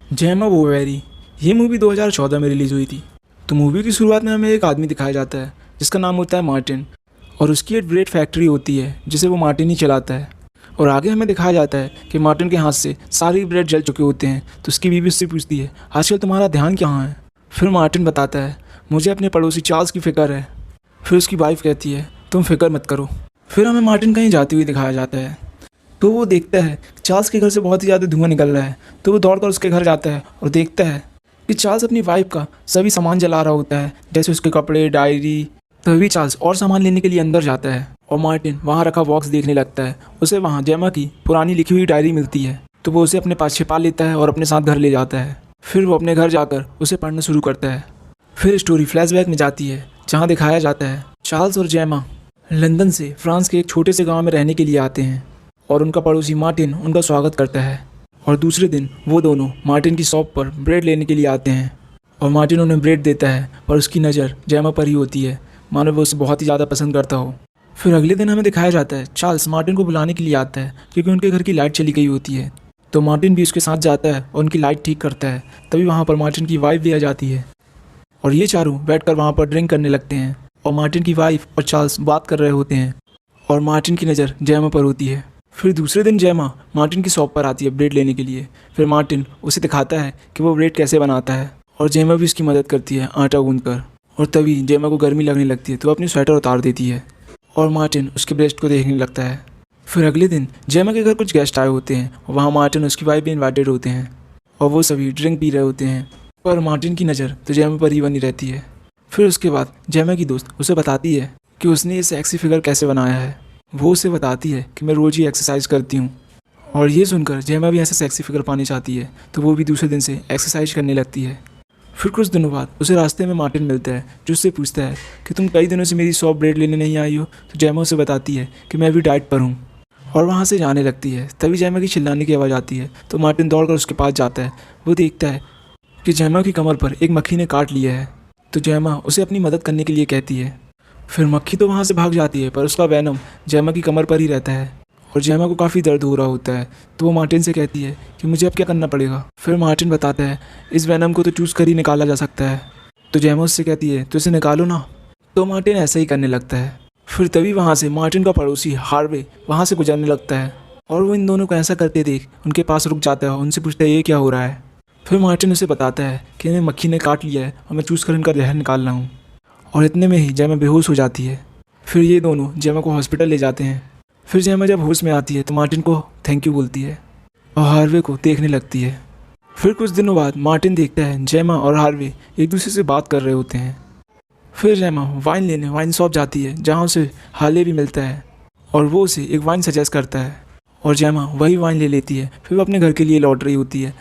जेमा बोवेरी। ये मूवी 2014 में रिलीज़ हुई थी। तो मूवी की शुरुआत में हमें एक आदमी दिखाया जाता है जिसका नाम होता है मार्टिन, और उसकी एक ब्रेड फैक्ट्री होती है जिसे वो मार्टिन ही चलाता है। और आगे हमें दिखाया जाता है कि मार्टिन के हाथ से सारी ब्रेड जल चुके होते हैं। तो उसकी बीवी उससे पूछती है, आजकल तुम्हारा ध्यान कहाँ है? फिर मार्टिन बताता है, मुझे अपने पड़ोसी चार्ल्स की फ़िक्र है। फिर उसकी वाइफ कहती है, तुम फिक्र मत करो। फिर हमें मार्टिन कहीं जाते हुए दिखाया जाता है। तो वो देखता है कि चार्ल्स के घर से बहुत ही ज़्यादा धुआं निकल रहा है। तो वो दौड़कर उसके घर जाता है और देखता है कि चार्ल्स अपनी वाइफ का सभी सामान जला रहा होता है, जैसे उसके कपड़े, डायरी। तभी चार्ल्स और सामान लेने के लिए अंदर जाता है और मार्टिन वहाँ रखा बॉक्स देखने लगता है। उसे वहाँ जेमा की पुरानी लिखी हुई डायरी मिलती है। तो वो उसे अपने पास छिपा लेता है और अपने साथ घर ले जाता है। फिर वो अपने घर जाकर उसे पढ़ना शुरू करता है। फिर स्टोरी फ्लैशबैक में जाती है जहाँ दिखाया जाता है चार्ल्स और जेमा लंदन से फ्रांस के एक छोटे से गांव में रहने के लिए आते हैं और उनका पड़ोसी मार्टिन उनका स्वागत करता है। और दूसरे दिन वो दोनों मार्टिन की शॉप पर ब्रेड लेने के लिए आते हैं और मार्टिन उन्हें ब्रेड देता है, पर उसकी नज़र जेमा पर ही होती है, मानो वो उसे बहुत ही ज़्यादा पसंद करता हो। फिर अगले दिन हमें दिखाया जाता है चार्ल्स मार्टिन को बुलाने के लिए आता है क्योंकि उनके घर की लाइट चली गई होती है। तो मार्टिन भी उसके साथ जाता है और उनकी लाइट ठीक करता है। तभी वहाँ पर मार्टिन की वाइफ भी आ जाती है और ये चारों बैठकर वहाँ पर ड्रिंक करने लगते हैं। और मार्टिन की वाइफ और चार्ल्स बात कर रहे होते हैं और मार्टिन की नज़र जेमा पर होती है। फिर दूसरे दिन जेमा मार्टिन की शॉप पर आती है ब्रेड लेने के लिए। फिर मार्टिन उसे दिखाता है कि वो ब्रेड कैसे बनाता है और जेमा भी उसकी मदद करती है आटा गूंदकर। और तभी जेमा को गर्मी लगने लगती है तो वो अपनी स्वेटर उतार देती है और मार्टिन उसके ब्रेस्ट को देखने लगता है। फिर अगले दिन जेमा के घर कुछ गेस्ट आए होते हैं और वहाँ मार्टिन और उसकी वाइफ भी इन्वाइटेड होते हैं और वो सभी ड्रिंक पी रहे होते हैं, पर मार्टिन की नज़र तो जेमा पर ही बनी रहती है। फिर उसके बाद जेमा की दोस्त उसे बताती है कि उसने ये सेक्सी फिगर कैसे बनाया है। वो उसे बताती है कि मैं रोज़ ही एक्सरसाइज करती हूँ। और ये सुनकर जेमा भी ऐसे सेक्सी फिगर पानी चाहती है तो वो भी दूसरे दिन से एक्सरसाइज करने लगती है। फिर कुछ दिनों बाद उसे रास्ते में मार्टिन मिलता है जो उससे पूछता है कि तुम कई दिनों से मेरी शॉप ब्रेड लेने नहीं आई हो। तो जेमा उसे बताती है कि मैं भी डाइट पर हूँ और वहाँ से जाने लगती है। तभी जेमा की चिल्लाने की आवाज़ आती है तो मार्टिन दौड़कर उसके पास जाता है। वो देखता है कि जेमा की कमर पर एक मक्खी ने काट लिया है। तो जेमा उसे अपनी मदद करने के लिए कहती है। फिर मक्खी तो वहाँ से भाग जाती है पर उसका वैनम जेमा की कमर पर ही रहता है और जेमा को काफ़ी दर्द हो रहा होता है। तो वो मार्टिन से कहती है कि मुझे अब क्या करना पड़ेगा। फिर मार्टिन बताता है इस वैनम को तो चूज़ कर ही निकाला जा सकता है। तो जेमा उससे कहती है तो इसे निकालो ना। तो मार्टिन ऐसा ही करने लगता है। फिर तभी वहाँ से मार्टिन का पड़ोसी हार्वे वहाँ से गुजरने लगता है और वो इन दोनों को ऐसा करते देख उनके पास रुक जाता है और उनसे पूछता है ये क्या हो रहा है। फिर मार्टिन उसे बताता है कि इन्हें मक्खी ने काट लिया है और मैं चूज़ कर इनका जहर निकाल रहा हूँ। और इतने में ही जेमा बेहोश हो जाती है। फिर ये दोनों जेमा को हॉस्पिटल ले जाते हैं। फिर जेमा जब होश में आती है तो मार्टिन को थैंक यू बोलती है और हार्वे को देखने लगती है। फिर कुछ दिनों बाद मार्टिन देखता है जेमा और हार्वे एक दूसरे से बात कर रहे होते हैं। फिर जेमा वाइन लेने वाइन शॉप जाती है जहाँ उसे हार्ले भी मिलता है और वो उसे एक वाइन सजेस्ट करता है और जेमा वही वाइन ले लेती है। फिर वो अपने घर के लिए लौट रही होती है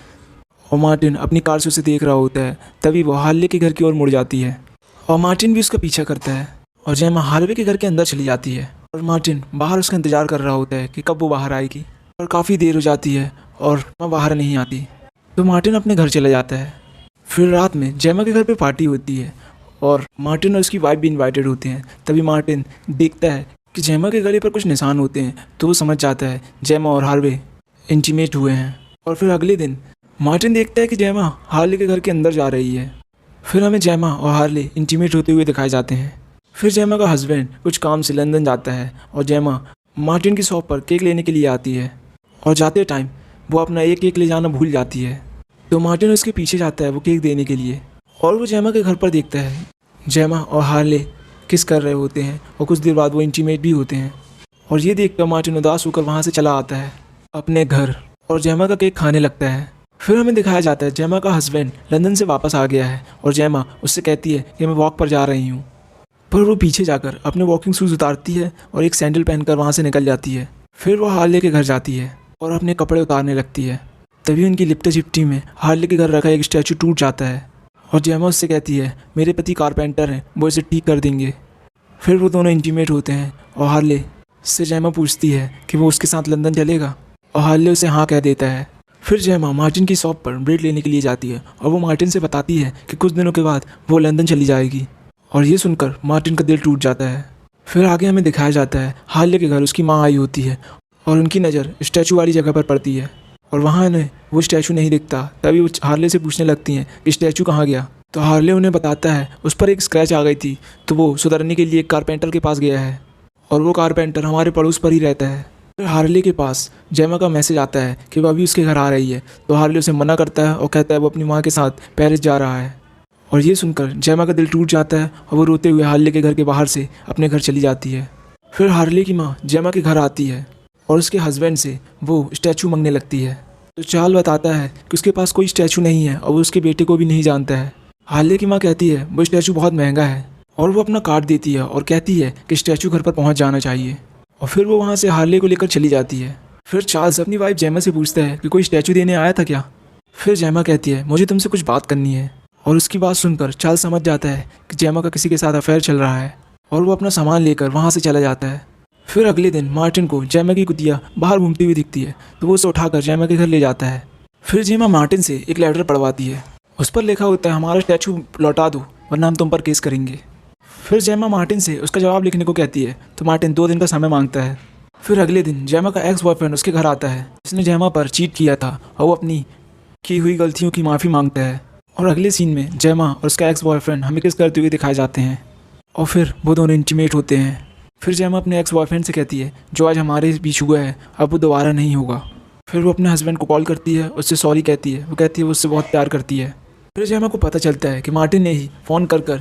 और मार्टिन अपनी कार से उसे देख रहा होता है। तभी वो हार्ले के घर की ओर मुड़ जाती है और मार्टिन भी उसका पीछा करता है और जेमा हार्वे के घर के अंदर चली जाती है और मार्टिन बाहर उसका इंतज़ार कर रहा होता है कि कब वो बाहर आएगी। और काफ़ी देर हो जाती है और वह बाहर नहीं आती। तो मार्टिन अपने घर चला जाता है। फिर रात में जेमा के घर पे पार्टी होती है और मार्टिन और उसकी वाइफ भी इनवाइटेड होते हैं। तभी मार्टिन देखता है कि जेमा के गले पर कुछ निशान होते हैं तो वो समझ जाता है जेमा और हार्वे इंटीमेट हुए हैं। और फिर अगले दिन मार्टिन देखता है कि जेमा हार्ले के घर के अंदर जा रही है। फिर हमें जेमा और हार्ले इंटीमेट होते हुए दिखाए जाते हैं। फिर जेमा का हस्बैंड कुछ काम से लंदन जाता है और जेमा मार्टिन की शॉप पर केक लेने के लिए आती है और जाते टाइम वो अपना एक केक ले जाना भूल जाती है। तो मार्टिन उसके पीछे जाता है वो केक देने के लिए और वो जेमा के घर पर देखता है जेमा और हार्ले किस कर रहे होते हैं और कुछ देर बाद वो इंटीमेट भी होते हैं। और ये देखकर मार्टिन उदास होकर वहाँ से चला आता है अपने घर और जेमा का केक खाने लगता है। फिर हमें दिखाया जाता है जेमा का हस्बैंड लंदन से वापस आ गया है और जेमा उससे कहती है कि मैं वॉक पर जा रही हूँ। पर वो पीछे जाकर अपने वॉकिंग शूज़ उतारती है और एक सैंडल पहनकर वहाँ से निकल जाती है। फिर वो हार्ले के घर जाती है और अपने कपड़े उतारने लगती है। तभी उनकी लिपटा चिपटी में हार्ले के घर रखा एक स्टैचू टूट जाता है और जेमा उससे कहती है मेरे पति कारपेंटर हैं, वो इसे ठीक कर देंगे। फिर वो दोनों इंटीमेट होते हैं और हार्ले से जेमा पूछती है कि वो उसके साथ लंदन चलेगा और हार्ले उसे हाँ कह देता है। फिर जेमा मार्टिन की शॉप पर ब्रेड लेने के लिए जाती है और वो मार्टिन से बताती है कि कुछ दिनों के बाद वो लंदन चली जाएगी। और ये सुनकर मार्टिन का दिल टूट जाता है। फिर आगे हमें दिखाया जाता है हार्ले के घर उसकी माँ आई होती है और उनकी नज़र स्टैचू वाली जगह पर पड़ती है और वहाँ इन्हें वो स्टैचू नहीं दिखता। तभी वो हार्ले से पूछने लगती हैं कि स्टैचू कहाँ गया। तो हार्ले उन्हें बताता है उस पर एक स्क्रैच आ गई थी, तो वो सुधारने के लिए एक कारपेंटर के पास गया है और वो कारपेंटर हमारे पड़ोस पर ही रहता है। फिर हार्ले के पास जेमा का मैसेज आता है कि वो अभी उसके घर आ रही है। तो हार्ले उसे मना करता है और कहता है वो अपनी माँ के साथ पेरिस जा रहा है। और ये सुनकर जेमा का दिल टूट जाता है और वो रोते हुए हार्ले के घर के बाहर से अपने घर चली जाती है। फिर हार्ले की माँ जेमा के घर आती है और उसके हस्बैंड से वो स्टैचू मांगने लगती है। तो चार्ल बताता है कि उसके पास कोई स्टैचू नहीं है और वो उसके बेटे को भी नहीं जानता है। हार्ले की माँ कहती है वो स्टैचू बहुत महंगा है और वो अपना कार्ड देती है और कहती है कि स्टैचू घर पर पहुंच जाना चाहिए। और फिर वो वहाँ से हार्ले को लेकर चली जाती है। फिर चार्ल्स अपनी वाइफ जेमा से पूछता है कि कोई स्टैचू देने आया था क्या। फिर जेमा कहती है मुझे तुमसे कुछ बात करनी है। और उसकी बात सुनकर चार्ल्स समझ जाता है कि जेमा का किसी के साथ अफेयर चल रहा है और वो अपना सामान लेकर वहाँ से चला जाता है। फिर अगले दिन मार्टिन को जेमा की कुतिया बाहर घूमती हुई दिखती है, तो वो उसे उठाकर जेमा के घर ले जाता है। फिर जेमा मार्टिन से एक लेटर पढ़वाती है। उस पर लिखा होता है हमारा स्टैचू लौटा दो वरना हम तुम पर केस करेंगे। फिर जेमा मार्टिन से उसका जवाब लिखने को कहती है, तो मार्टिन 2 दिन का समय मांगता है। फिर अगले दिन जेमा का एक्स बॉयफ्रेंड उसके घर आता है, जिसने जेमा पर चीट किया था, और वो अपनी की हुई गलतियों की माफ़ी मांगता है। और अगले सीन में जेमा और उसका एक्स बॉयफ्रेंड हमें किस करते हुए दिखाए जाते हैं और फिर वो दोनों इंटीमेट होते हैं। फिर जेमा अपने एक्स बॉयफ्रेंड से कहती है जो आज हमारे बीच हुआ है अब वो दोबारा नहीं होगा। फिर वो अपने हस्बैंड को कॉल करती है, उससे सॉरी कहती है। वो कहती है वो उससे बहुत प्यार करती है। फिर जेमा को पता चलता है कि मार्टिन ने ही फ़ोन कर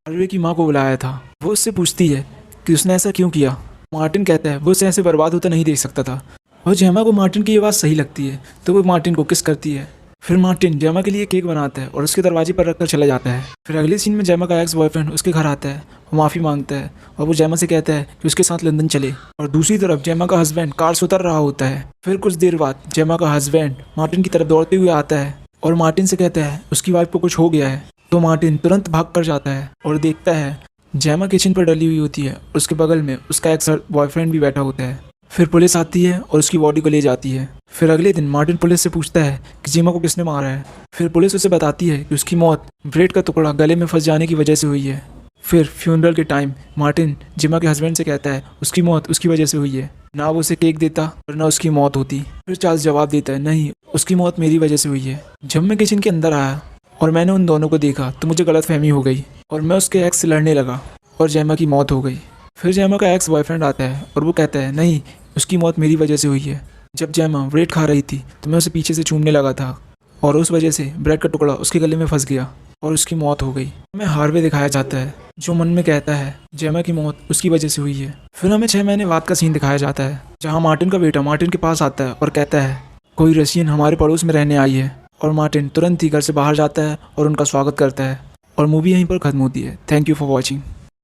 हार्वे की माँ को बुलाया था। वो उससे पूछती है कि उसने ऐसा क्यों किया। मार्टिन कहता है वो उसे ऐसे बर्बाद होता नहीं देख सकता था। और जेमा को मार्टिन की ये बात सही लगती है, तो वो मार्टिन को किस करती है। फिर मार्टिन जेमा के लिए केक बनाता है और उसके दरवाजे पर रखकर चला जाता है। फिर अगले सीन में जेमा का एक्स बॉयफ्रेंड उसके घर आता है, वो माफ़ी मांगता है और वो जेमा से कहता है कि उसके साथ लंदन चले। और दूसरी तरफ जेमा का हस्बैंड कार से उतर रहा होता है। फिर कुछ देर बाद जेमा का हस्बैंड मार्टिन की तरफ दौड़ते हुए आता है और मार्टिन से कहता है उसकी वाइफ को कुछ हो गया है। तो मार्टिन तुरंत भाग कर जाता है और देखता है जेमा किचन पर डली हुई होती है और उसके बगल में उसका एक्स बॉयफ्रेंड भी बैठा होता है। फिर पुलिस आती है और उसकी बॉडी को ले जाती है। फिर अगले दिन मार्टिन पुलिस से पूछता है कि जेमा को किसने मारा है। फिर पुलिस उसे बताती है कि उसकी मौत ब्रेड का टुकड़ा गले में फंस जाने की वजह से हुई है। फिर फ्यूनरल के टाइम मार्टिन जेमा के हस्बैंड से कहता है उसकी मौत उसकी वजह से हुई है, ना वो उसे केक देता और ना उसकी मौत होती। फिर चार्ल्स जवाब देता है नहीं, उसकी मौत मेरी वजह से हुई है। जब मैं किचन के अंदर आया और मैंने उन दोनों को देखा तो मुझे गलतफहमी हो गई और मैं उसके एक्स से लड़ने लगा और जेमा की मौत हो गई। फिर जेमा का एक्स बॉयफ्रेंड आता है और वो कहता है नहीं, उसकी मौत मेरी वजह से हुई है। जब जेमा ब्रेड खा रही थी तो मैं उसे पीछे से चूमने लगा था और उस वजह से ब्रेड का टुकड़ा उसके गले में फंस गया और उसकी मौत हो गई। हमें हार्वे दिखाया जाता है जो मन में कहता है जेमा की मौत उसकी वजह से हुई है। फिर हमें 6 महीने बाद का सीन दिखाया जाता है जहाँ मार्टिन का बेटा मार्टिन के पास आता है और कहता है कोई रशियन हमारे पड़ोस में रहने आई है। और मार्टिन तुरंत ही घर से बाहर जाता है और उनका स्वागत करता है और मूवी यहीं पर खत्म होती है। Thank you for watching.